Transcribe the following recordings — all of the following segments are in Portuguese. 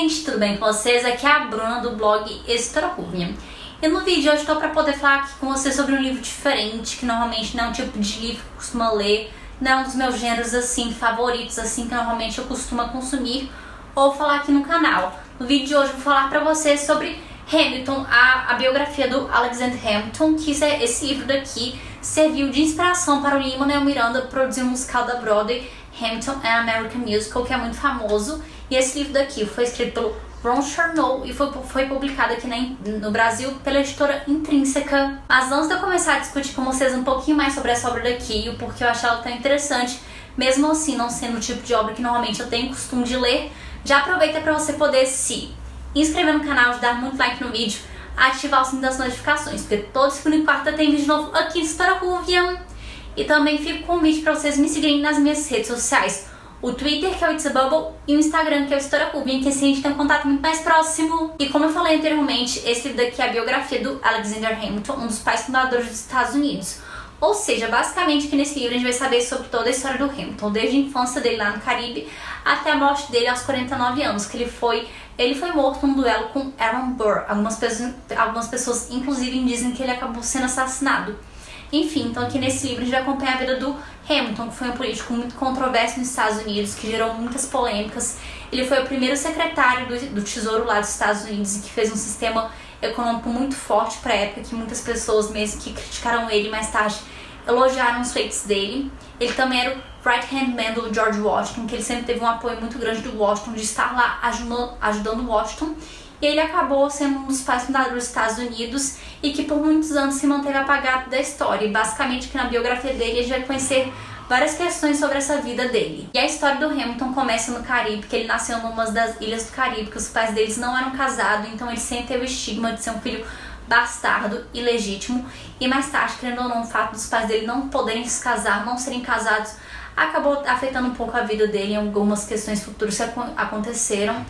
gente, tudo bem com vocês? Aqui é a Bruna do blog História Curvinha. E no vídeo de hoje estou para poder falar aqui com vocês sobre um livro diferente, que normalmente não é um tipo de livro que eu costumo ler, não é um dos meus gêneros assim favoritos, assim que normalmente eu costumo consumir ou falar aqui no canal. No vídeo de hoje eu vou falar para vocês sobre Hamilton, a biografia do Alexander Hamilton, que esse livro daqui serviu de inspiração para o Lin-Manuel Miranda produzir um musical da Broadway, Hamilton An American Musical, que é muito famoso. E esse livro daqui foi escrito pelo Ron Chernow e foi publicado aqui no Brasil pela editora Intrínseca. Mas antes de eu começar a discutir com vocês um pouquinho mais sobre essa obra daqui e o porquê eu achei ela tão interessante, mesmo assim não sendo o tipo de obra que normalmente eu tenho costume de ler, já aproveita para você poder se inscrever no canal, dar muito like no vídeo, ativar o sininho das notificações, porque toda segunda e quarta tem vídeo novo aqui no História Curvinha. E também fica o convite para vocês me seguirem nas minhas redes sociais. O Twitter, que é o It's a Bubble, e o Instagram, que é o História Curvinha, que assim a gente tem um contato muito mais próximo. E como eu falei anteriormente, esse livro daqui é a biografia do Alexander Hamilton, um dos pais fundadores dos Estados Unidos. Ou seja, basicamente aqui nesse livro a gente vai saber sobre toda a história do Hamilton, desde a infância dele lá no Caribe até a morte dele aos 49 anos, que ele foi morto num duelo com Aaron Burr. Algumas pessoas inclusive dizem que ele acabou sendo assassinado. Enfim, então aqui nesse livro a gente vai acompanhar a vida do Hamilton, que foi um político muito controverso nos Estados Unidos, que gerou muitas polêmicas. Ele foi o primeiro secretário do Tesouro lá dos Estados Unidos e que fez um sistema econômico muito forte para a época, que muitas pessoas mesmo que criticaram ele mais tarde elogiaram os feitos dele. Ele também era o right-hand man do George Washington, que ele sempre teve um apoio muito grande do Washington, de estar lá ajudando o Washington. E ele acabou sendo um dos pais fundadores dos Estados Unidos e que por muitos anos se manteve apagado da história. E basicamente que na biografia dele a gente vai conhecer várias questões sobre essa vida dele. E a história do Hamilton começa no Caribe, que ele nasceu numa das ilhas do Caribe, que os pais deles não eram casados, então ele sempre teve o estigma de ser um filho bastardo, ilegítimo. E mais tarde, querendo ou não, o fato dos pais dele não poderem se casar, não serem casados, acabou afetando um pouco a vida dele em algumas questões futuras que aconteceram.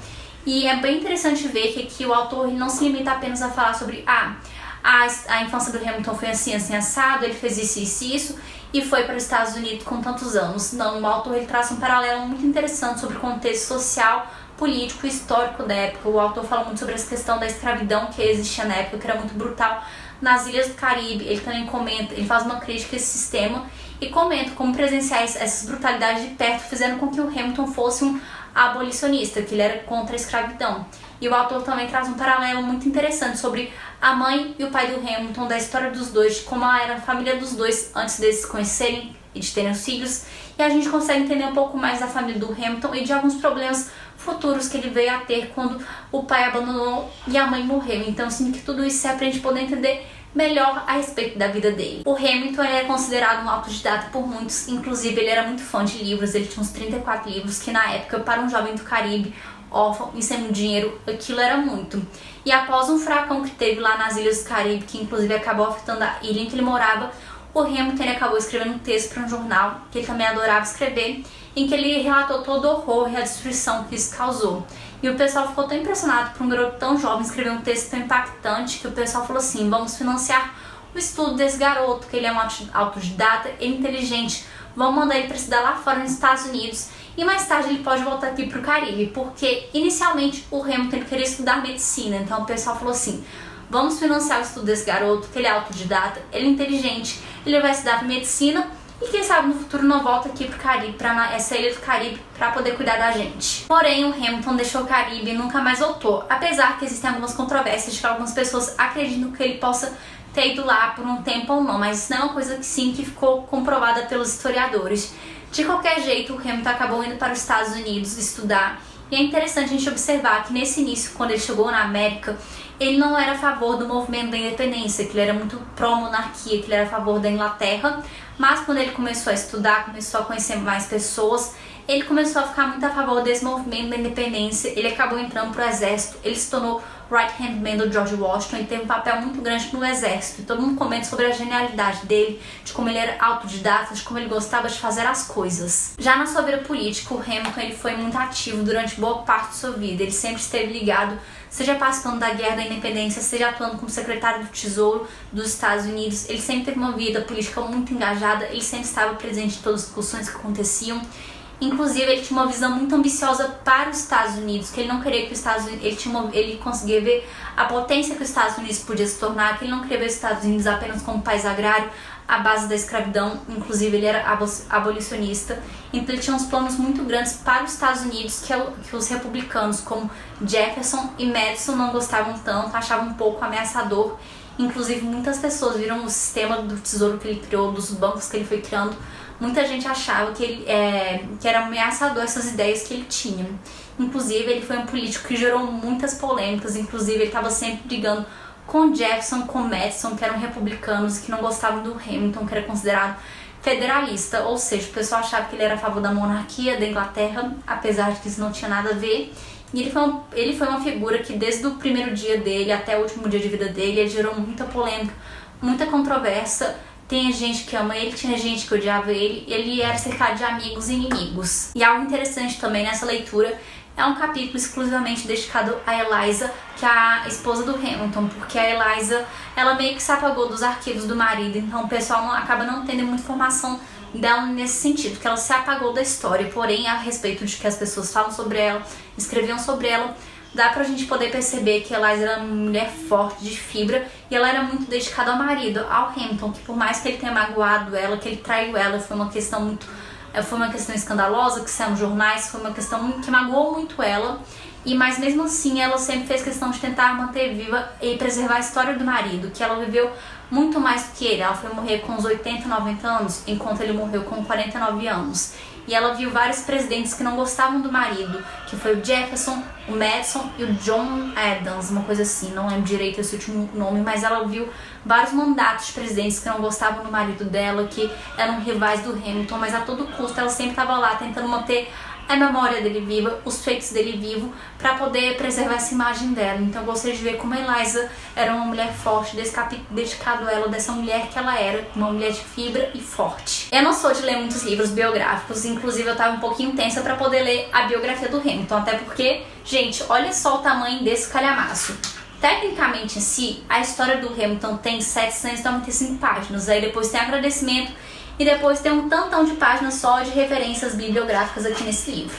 E é bem interessante ver que aqui o autor não se limita apenas a falar sobre a infância do Hamilton foi assim, assim, assado, ele fez isso e foi para os Estados Unidos com tantos anos. Não, o autor ele traz um paralelo muito interessante sobre o contexto social, político e histórico da época. O autor fala muito sobre essa questão da escravidão que existia na época, que era muito brutal nas ilhas do Caribe. Ele também comenta, ele faz uma crítica a esse sistema e comenta como presenciar essas brutalidades de perto fizeram com que o Hamilton fosse um abolicionista, que ele era contra a escravidão. E o autor também traz um paralelo muito interessante sobre a mãe e o pai do Hamilton, da história dos dois, de como era a família dos dois antes deles se conhecerem e de terem os filhos. E a gente consegue entender um pouco mais da família do Hamilton e de alguns problemas futuros que ele veio a ter quando o pai abandonou e a mãe morreu. Então, assim, que tudo isso serve pra gente poder entender melhor a respeito da vida dele. O Hamilton ele é considerado um autodidata por muitos, inclusive ele era muito fã de livros, ele tinha uns 34 livros, que na época, para um jovem do Caribe, órfão e sem dinheiro, aquilo era muito. E após um furacão que teve lá nas ilhas do Caribe, que inclusive acabou afetando a ilha em que ele morava, o Hamilton ele acabou escrevendo um texto para um jornal, que ele também adorava escrever, em que ele relatou todo o horror e a destruição que isso causou. E o pessoal ficou tão impressionado por um garoto tão jovem escrever um texto tão impactante que o pessoal falou assim: vamos financiar o estudo desse garoto, que ele é um autodidata, ele é inteligente, vamos mandar ele para estudar lá fora nos Estados Unidos e mais tarde ele pode voltar aqui para o Caribe, porque inicialmente o Hamilton queria estudar medicina, então o pessoal falou assim: vamos financiar o estudo desse garoto, que ele é autodidata, ele é inteligente, ele vai estudar medicina e quem sabe no futuro não volta aqui pro Caribe, pra essa ilha do Caribe, pra poder cuidar da gente. Porém, o Hamilton deixou o Caribe e nunca mais voltou, apesar que existem algumas controvérsias de que algumas pessoas acreditam que ele possa ter ido lá por um tempo ou não, mas isso não é uma coisa que sim, que ficou comprovada pelos historiadores. De qualquer jeito, o Hamilton acabou indo para os Estados Unidos estudar. E é interessante a gente observar que nesse início, quando ele chegou na América, ele não era a favor do movimento da independência, que ele era muito pró-monarquia, que ele era a favor da Inglaterra. Mas quando ele começou a estudar, começou a conhecer mais pessoas, ele começou a ficar muito a favor desse movimento da independência. Ele acabou entrando para o exército, ele se tornou right-hand man do George Washington e teve um papel muito grande no exército. E todo mundo comenta sobre a genialidade dele, de como ele era autodidata, de como ele gostava de fazer as coisas. Já na sua vida política, o Hamilton ele foi muito ativo durante boa parte de sua vida. Ele sempre esteve ligado, seja participando da Guerra da Independência, seja atuando como secretário do Tesouro dos Estados Unidos. Ele sempre teve uma vida política muito engajada, ele sempre estava presente em todas as discussões que aconteciam. Inclusive, ele tinha uma visão muito ambiciosa para os Estados Unidos, que ele não queria que os Estados Unidos... Ele conseguia ver a potência que os Estados Unidos podia se tornar, que ele não queria ver os Estados Unidos apenas como país agrário, à base da escravidão. Inclusive, ele era abolicionista. Então, ele tinha uns planos muito grandes para os Estados Unidos, que os republicanos, como Jefferson e Madison, não gostavam tanto, achavam um pouco ameaçador. Inclusive, muitas pessoas viram o sistema do tesouro que ele criou, dos bancos que ele foi criando. Muita gente achava que era ameaçador essas ideias que ele tinha. Inclusive, ele foi um político que gerou muitas polêmicas. Inclusive, ele estava sempre brigando com Jefferson, com Madison, que eram republicanos, que não gostavam do Hamilton, que era considerado federalista. Ou seja, o pessoal achava que ele era a favor da monarquia da Inglaterra, apesar de que isso não tinha nada a ver. E ele foi uma figura que, desde o primeiro dia dele até o último dia de vida dele, ele gerou muita polêmica, muita controvérsia. Tem gente que ama ele, tinha gente que odiava ele. Ele era cercado de amigos e inimigos. E algo interessante também nessa leitura é um capítulo exclusivamente dedicado a Eliza, que é a esposa do Hamilton, porque a Eliza, ela meio que se apagou dos arquivos do marido, então o pessoal acaba não tendo muita informação dela nesse sentido, que ela se apagou da história. Porém, a respeito de que as pessoas falam sobre ela, escreviam sobre ela, dá pra gente poder perceber que Eliza era uma mulher forte, de fibra, e ela era muito dedicada ao marido, ao Hamilton, que por mais que ele tenha magoado ela, que ele traiu ela, foi uma questão escandalosa, que saiu nos jornais, foi uma questão que magoou muito ela, mas mesmo assim ela sempre fez questão de tentar manter viva e preservar a história do marido, que ela viveu muito mais do que ele. Ela foi morrer com uns 80, 90 anos, enquanto ele morreu com 49 anos. E ela viu vários presidentes que não gostavam do marido, que foi o Jefferson, o Madison e o John Adams, uma coisa assim, não lembro direito esse último nome, mas ela viu vários mandatos de presidentes que não gostavam do marido dela, que eram rivais do Hamilton, mas a todo custo ela sempre estava lá tentando manter a memória dele viva, os feitos dele vivo, para poder preservar essa imagem dela. Então eu gostaria de ver como a Eliza era uma mulher forte, desse capítulo dedicado a ela, dessa mulher que ela era, uma mulher de fibra e forte. Eu não sou de ler muitos livros biográficos, inclusive eu tava um pouquinho tensa para poder ler a biografia do Hamilton, até porque, gente, olha só o tamanho desse calhamaço. Tecnicamente em si, a história do Hamilton tem 795 páginas, aí depois tem agradecimento, e depois tem um tantão de páginas só de referências bibliográficas aqui nesse livro.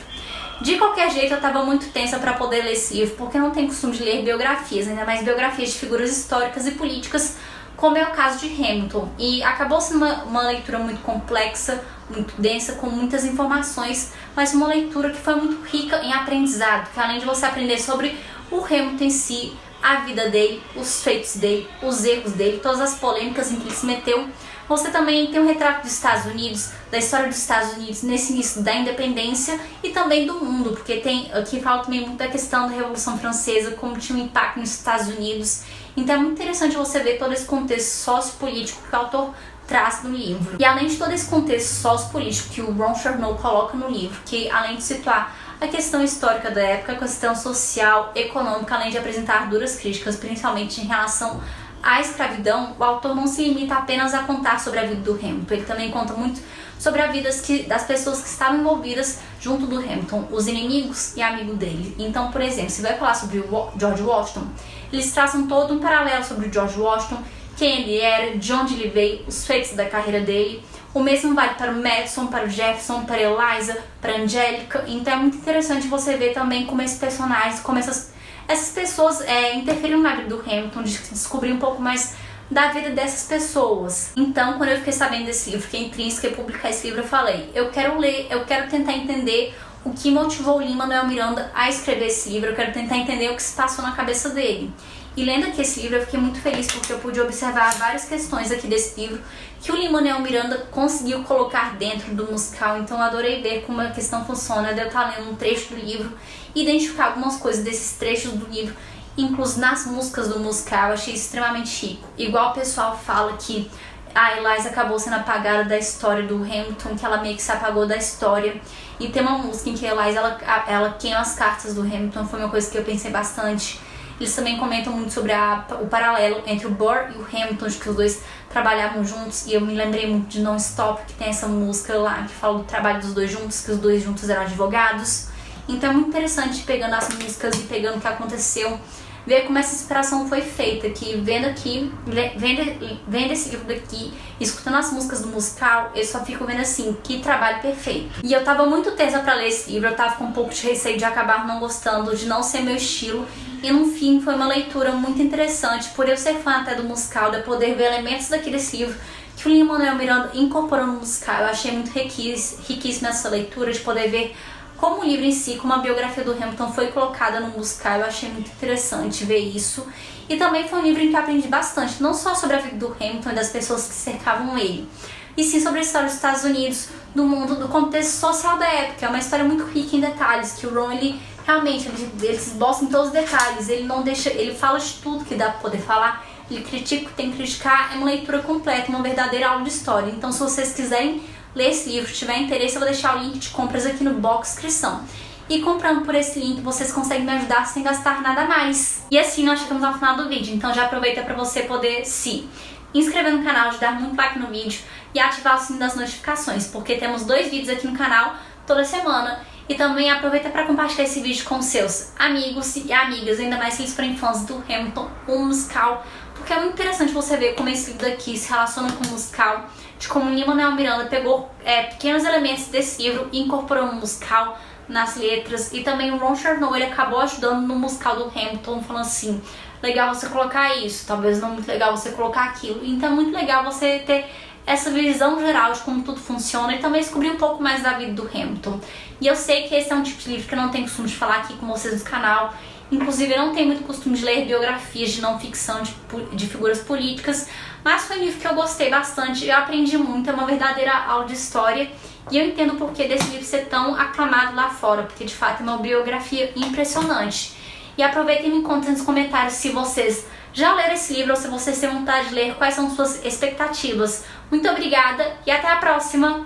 De qualquer jeito, eu estava muito tensa para poder ler esse livro, porque eu não tenho costume de ler biografias, ainda mais biografias de figuras históricas e políticas, como é o caso de Hamilton. E acabou sendo uma leitura muito complexa, muito densa, com muitas informações, mas uma leitura que foi muito rica em aprendizado, que além de você aprender sobre o Hamilton em si, a vida dele, os feitos dele, os erros dele, todas as polêmicas em que ele se meteu, você também tem um retrato dos Estados Unidos, da história dos Estados Unidos nesse início da independência e também do mundo, porque aqui fala também muito da questão da Revolução Francesa, como tinha um impacto nos Estados Unidos. Então é muito interessante você ver todo esse contexto sociopolítico que o autor traz no livro. E além de todo esse contexto sociopolítico que o Ron Chernow coloca no livro, que além de situar a questão histórica da época, a questão social, econômica, além de apresentar duras críticas, principalmente em relação à escravidão, o autor não se limita apenas a contar sobre a vida do Hamilton, ele também conta muito sobre a vida das pessoas que estavam envolvidas junto do Hamilton, os inimigos e amigos dele. Então, por exemplo, se vai falar sobre o George Washington, eles traçam todo um paralelo sobre o George Washington, quem ele era, de onde ele veio, os feitos da carreira dele. O mesmo vale para o Madison, para o Jefferson, para Eliza, para a Angélica. Então é muito interessante você ver também como esses personagens, como essas pessoas interferiram na vida do Hamilton, de descobrir um pouco mais da vida dessas pessoas. Então, quando eu fiquei sabendo desse livro, fiquei intrínseca em publicar esse livro, eu falei, eu quero ler, eu quero tentar entender o que motivou o Lin-Manuel Miranda a escrever esse livro, eu quero tentar entender o que se passou na cabeça dele. E lendo aqui esse livro, eu fiquei muito feliz porque eu pude observar várias questões aqui desse livro que o Lin-Manuel Miranda conseguiu colocar dentro do musical. Então eu adorei ver como a questão funciona, de eu estar lendo um trecho do livro e identificar algumas coisas desses trechos do livro, incluso nas músicas do musical. Eu achei extremamente rico. Igual o pessoal fala que a Eliza acabou sendo apagada da história do Hamilton, que ela meio que se apagou da história. E tem uma música em que a Eliza ela queima as cartas do Hamilton, foi uma coisa que eu pensei bastante. Eles também comentam muito sobre o paralelo entre o Burr e o Hamilton, de que os dois trabalhavam juntos, e eu me lembrei muito de Non-Stop, que tem essa música lá que fala do trabalho dos dois juntos, que os dois juntos eram advogados. Então é muito interessante pegando as músicas e pegando o que aconteceu ver como essa inspiração foi feita, que vendo esse livro daqui, escutando as músicas do musical, eu só fico vendo assim, que trabalho perfeito. E eu tava muito tensa pra ler esse livro, eu tava com um pouco de receio de acabar não gostando, de não ser meu estilo, e no fim foi uma leitura muito interessante, por eu ser fã até do musical, de eu poder ver elementos daquele livro que o Lin-Manuel Miranda incorporou no musical. Eu achei muito riquíssima essa leitura, de poder ver como o livro em si, como a biografia do Hamilton foi colocada no musical. Eu achei muito interessante ver isso. E também foi um livro em que eu aprendi bastante, não só sobre a vida do Hamilton e das pessoas que cercavam ele, e sim sobre a história dos Estados Unidos, do mundo, do contexto social da época. É uma história muito rica em detalhes, que o Ron, ele realmente, ele esboça em todos os detalhes, ele não deixa, ele fala de tudo que dá pra poder falar, ele critica o que tem que criticar. É uma leitura completa, uma verdadeira aula de história. Então, se vocês quiserem ler esse livro, tiver interesse, eu vou deixar o link de compras aqui no box descrição. E comprando por esse link, vocês conseguem me ajudar sem gastar nada mais. E assim nós chegamos ao final do vídeo, então já aproveita para você poder se inscrever no canal, de dar muito like no vídeo e ativar o sininho das notificações, porque temos 2 vídeos aqui no canal toda semana. E também aproveita para compartilhar esse vídeo com seus amigos e amigas, ainda mais se eles forem fãs do Hamilton, o musical, porque é muito interessante você ver como esse livro daqui se relaciona com o musical, de como o Lin-Manuel Miranda pegou pequenos elementos desse livro e incorporou no musical, nas letras. E também o Ron Chernow, ele acabou ajudando no musical do Hamilton, falando assim, legal você colocar isso, talvez não muito legal você colocar aquilo. Então é muito legal você ter essa visão geral de como tudo funciona e também descobrir um pouco mais da vida do Hamilton. E eu sei que esse é um tipo de livro que eu não tenho costume de falar aqui com vocês no canal. Inclusive, eu não tenho muito costume de ler biografias de não ficção de figuras políticas, mas foi um livro que eu gostei bastante, eu aprendi muito, é uma verdadeira aula de história, e eu entendo o porquê desse livro ser tão aclamado lá fora, porque de fato é uma biografia impressionante. E aproveitem e me contem nos comentários se vocês já leram esse livro ou se vocês têm vontade de ler, quais são suas expectativas. Muito obrigada e até a próxima!